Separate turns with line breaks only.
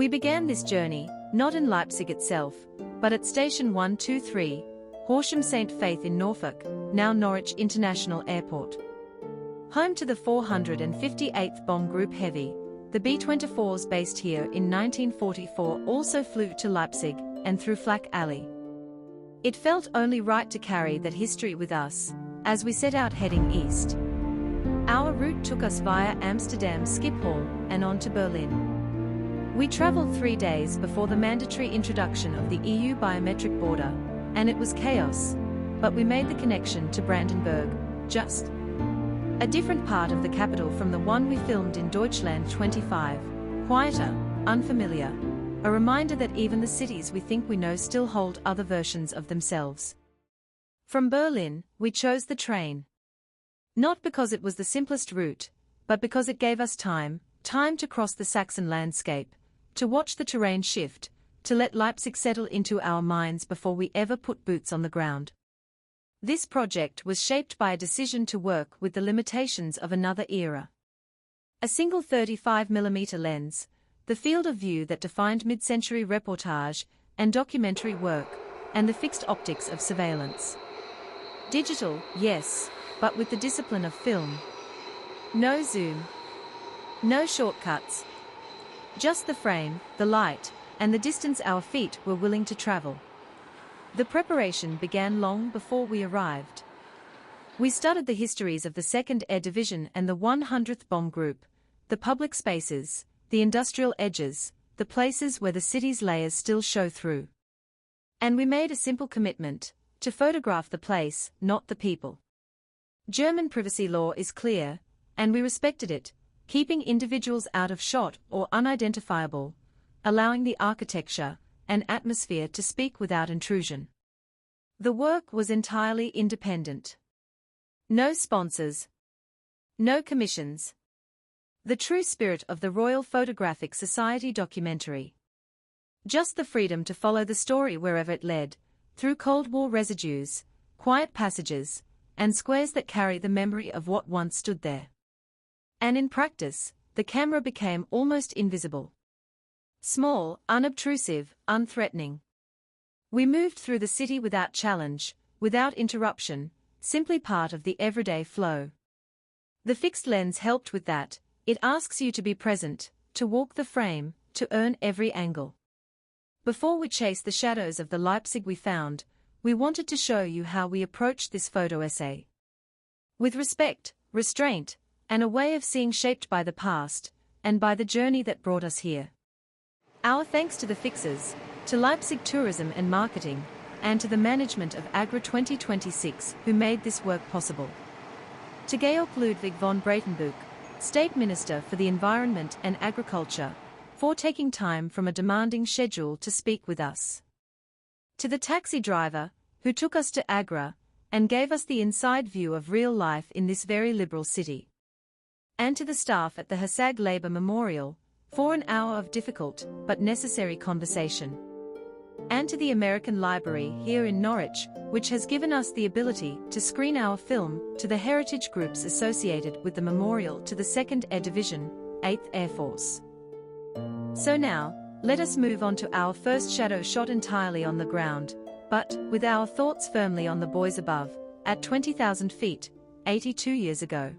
We began this journey, not in Leipzig itself, but at Station 123, Horsham St. Faith in Norfolk, now Norwich International Airport. Home to the 458th Bomb Group Heavy, the B-24s based here in 1944 also flew to Leipzig and through Flak Alley. It felt only right to carry that history with us, as we set out heading east. Our route took us via Amsterdam Schiphol and on to Berlin. We traveled 3 days before the mandatory introduction of the EU biometric border, and it was chaos, but we made the connection to Brandenburg, just a different part of the capital from the one we filmed in Deutschland 25, quieter, unfamiliar, a reminder that even the cities we think we know still hold other versions of themselves. From Berlin, we chose the train. Not because it was the simplest route, but because it gave us time to cross the Saxon landscape, to watch the terrain shift, to let Leipzig settle into our minds before we ever put boots on the ground. This project was shaped by a decision to work with the limitations of another era. A single 35mm lens, the field of view that defined mid-century reportage and documentary work, and the fixed optics of surveillance. Digital, yes, but with the discipline of film. No zoom. No shortcuts. Just the frame, the light, and the distance our feet were willing to travel. The preparation began long before we arrived. We studied the histories of the 2nd Air Division and the 100th Bomb Group, the public spaces, the industrial edges, the places where the city's layers still show through. And we made a simple commitment, to photograph the place, not the people. German privacy law is clear, and we respected it, keeping individuals out of shot or unidentifiable, allowing the architecture and atmosphere to speak without intrusion. The work was entirely independent. No sponsors. No commissions. The true spirit of the Royal Photographic Society documentary. Just the freedom to follow the story wherever it led, through Cold War residues, quiet passages, and squares that carry the memory of what once stood there. And in practice, the camera became almost invisible. Small, unobtrusive, unthreatening. We moved through the city without challenge, without interruption, simply part of the everyday flow. The fixed lens helped with that. It asks you to be present, to walk the frame, to earn every angle. Before we chase the shadows of the Leipzig we found, we wanted to show you how we approached this photo essay. With respect, restraint, and a way of seeing shaped by the past, and by the journey that brought us here. Our thanks to the fixers, to Leipzig Tourism and Marketing, and to the management of Agra 2026 who made this work possible. To Georg Ludwig von Breitenbuch, State Minister for the Environment and Agriculture, for taking time from a demanding schedule to speak with us. To the taxi driver, who took us to Agra, and gave us the inside view of real life in this very liberal city. And to the staff at the Hasag Labour Memorial, for an hour of difficult but necessary conversation. And to the American Library here in Norwich, which has given us the ability to screen our film, to the heritage groups associated with the memorial to the 2nd Air Division, 8th Air Force. So now, let us move on to our first shadow shot entirely on the ground, but with our thoughts firmly on the boys above, at 20,000 feet, 82 years ago.